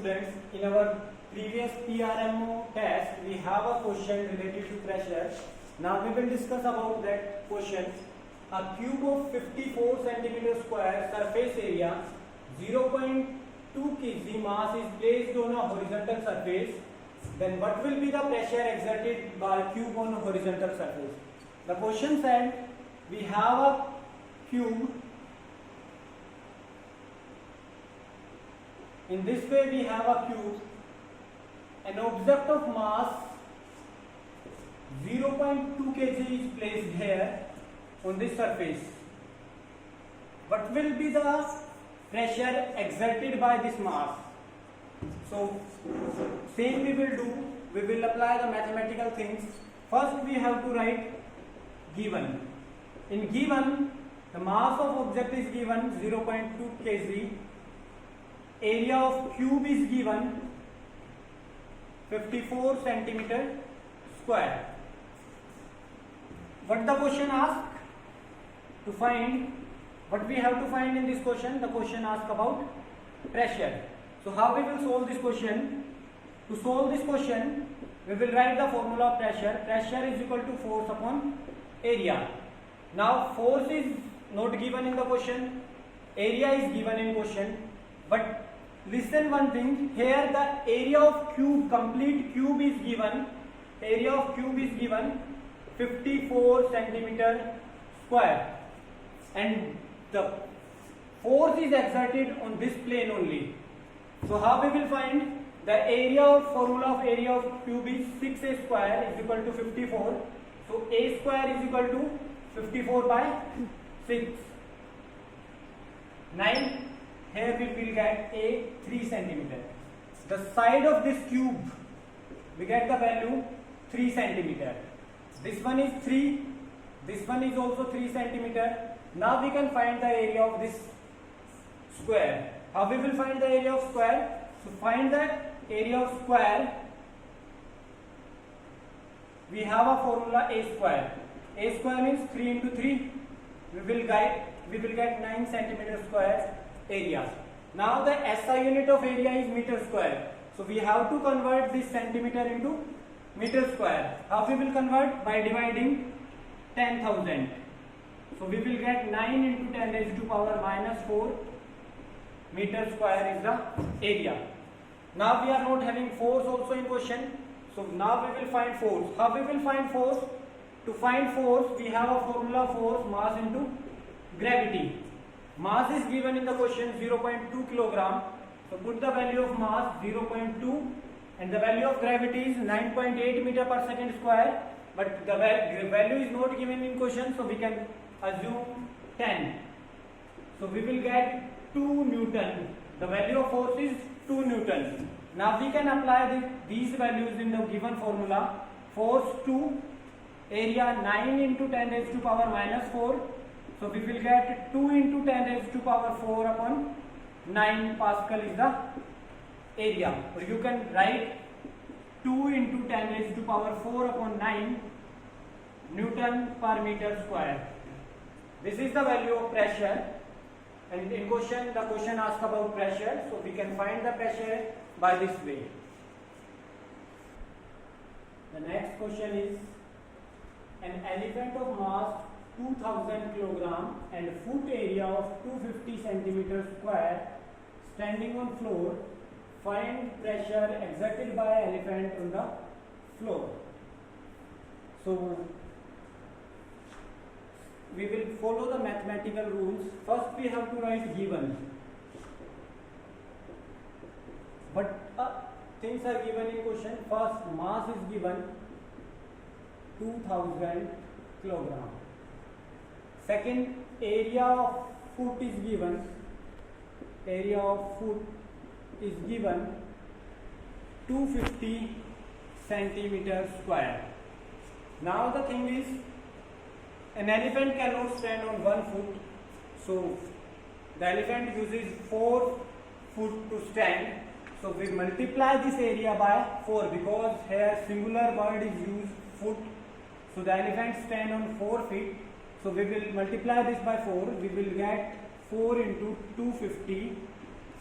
students, in our previous PRMO test, we have a question related to pressure. Now we will discuss about that question. A cube of 54 centimeter square surface area, 0.2 kg mass is placed on a horizontal surface. Then what will be the pressure exerted by cube on a horizontal surface? The question said we have a cube. In this way we have a cube, an object of mass 0.2 kg is placed here on this surface. What will be the pressure exerted by this mass? So same we will do, we will apply the mathematical things. First we have to write given. In given, the mass of object is given 0.2 kg. Area of cube is given 54 centimeter square. What the question asks? To find, what we have to find in this question? The question asks about pressure. So how we will solve this question? To solve this question, we will write the formula of pressure. Pressure is equal to force upon area. Now force is not given in the question, area is given in question, but listen one thing, here the area of cube, complete cube is given, area of cube is given 54 centimeter square, and the force is exerted on this plane only. So how we will find? The area of formula of area of cube is 6a square is equal to 54. So a square is equal to 54 by 6. 9. Here we will get a 3 centimeter. The side of this cube, we get the value 3 centimeter. This one is 3. This one is also 3 centimeter. Now we can find the area of this square. How we will find the area of square? To find the area of square, we have a formula a square. A square means 3 into 3. We will get 9 centimeter square area. Now the SI unit of area is meter square. So we have to convert this centimeter into meter square. How we will convert? By dividing 10,000. So we will get 9 into 10 raised to power minus 4 meter square is the area. Now we are not having force also in question. So now we will find force. How we will find force? To find force, we have a formula force mass into gravity. Mass is given in the question 0.2 kilogram. So put the value of mass 0.2 and the value of gravity is 9.8 meter per second square. But the value is not given in question, so we can assume 10. So we will get 2 Newton. The value of force is 2 Newton. Now we can apply these values in the given formula. Force 2, area 9 into 10 raised to power minus 4. So we will get 2 into 10 raised to power 4 upon 9 Pascal is the area. Or you can write 2 into 10 raised to power 4 upon 9 Newton per meter square. This is the value of pressure. And in question, the question asks about pressure. So we can find the pressure by this way. The next question is, an elephant of mass 2000 kilogram and foot area of 250 centimeter square standing on floor, find pressure exerted by elephant on the floor. So we will follow the mathematical rules. First we have to write given. But things are given in question. First mass is given 2000 kilogram. Second, area of foot is given. Area of foot is given 250 centimeter square. Now the thing is, an elephant cannot stand on 1 foot. So the elephant uses 4 foot to stand. So we multiply this area by 4 because here singular word is used foot. So the elephant stand on 4 feet. So we will multiply this by 4. We will get 4 into 250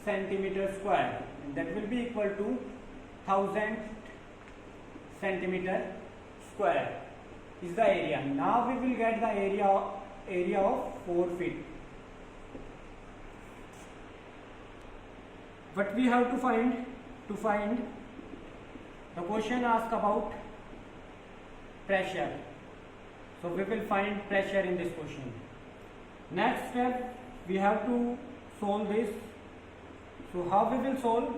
centimeter square. and that will be equal to 1000 centimeter square is the area. Now we will get the area of 4 feet. What we have to find? The question asks about pressure. So we will find pressure in this question. Next step, we have to solve this. So how we will solve?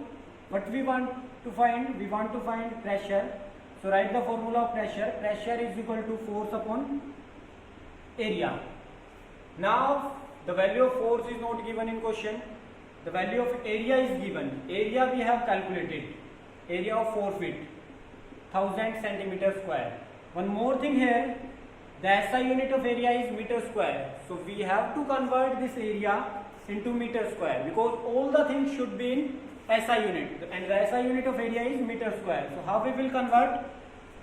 What we want to find? We want to find pressure. So write the formula of pressure. Pressure is equal to force upon area. Now the value of force is not given in question. The value of area is given. Area we have calculated. Area of 4 feet, 1000 centimeter square. One more thing here, the SI unit of area is meter square. So we have to convert this area into meter square because all the things should be in SI unit, and the SI unit of area is meter square. So how we will convert?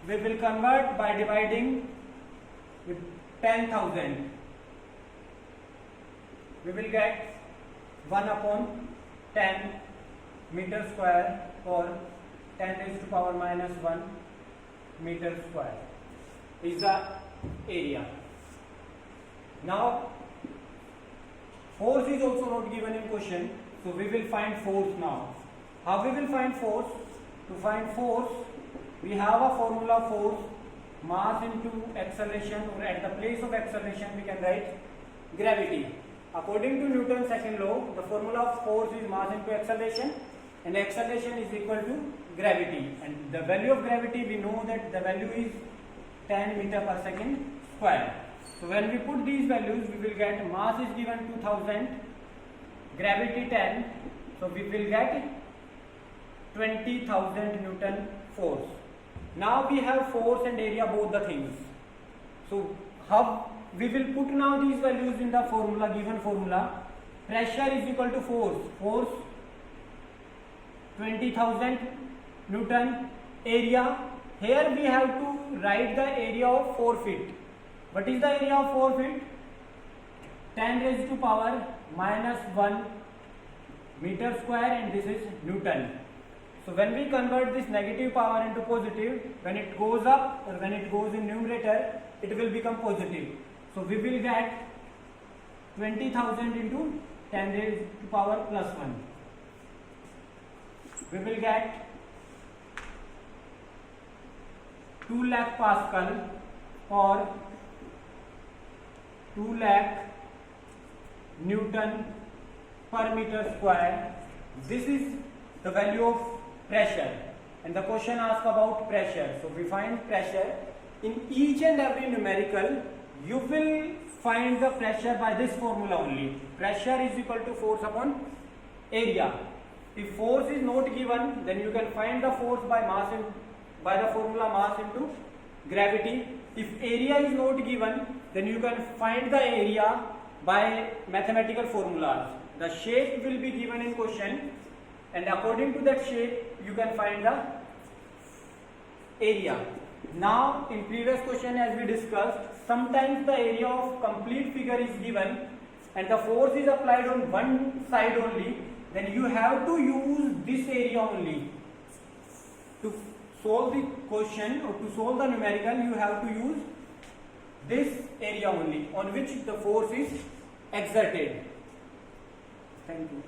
We will convert by dividing with 10,000. We will get 1 upon 10 meter square, or 10 raised to power minus 1 meter square is the area. Now force is also not given in question, so we will find force now. How we will find force? To find force, we have a formula: force mass into acceleration, or at the place of acceleration we can write gravity. According to Newton's second law, the formula of force is mass into acceleration, and acceleration is equal to gravity. And the value of gravity, we know that the value is 10 meter per second square. So when we put these values, we will get mass is given 2000, gravity 10, so we will get 20,000 Newton force. Now we have force and area, both the things. So how we will put now these values in the formula, given formula. Pressure is equal to force 20,000 Newton, area. Here we have to write the area of 4 feet. What is the area of 4 feet? 10 raised to power minus 1 meter square, and this is Newton. So when we convert this negative power into positive, when it goes up or when it goes in numerator, it will become positive. So we will get 20,000 into 10 raised to power plus 1. We will get 2 lakh Pascal, or 2 lakh Newton per meter square. This is the value of pressure, and the question asks about pressure. So we find pressure. In each and every numerical, you will find the pressure by this formula only. Pressure is equal to force upon area. If force is not given, then you can find the force by the formula mass into gravity. If area is not given, then you can find the area by mathematical formulas. The shape will be given in question, and according to that shape you can find the area. Now in previous question, as we discussed, sometimes the area of complete figure is given and the force is applied on one side only, then you have to use this area only. To solve the question or to solve the numerical, you have to use this area only on which the force is exerted. Thank you.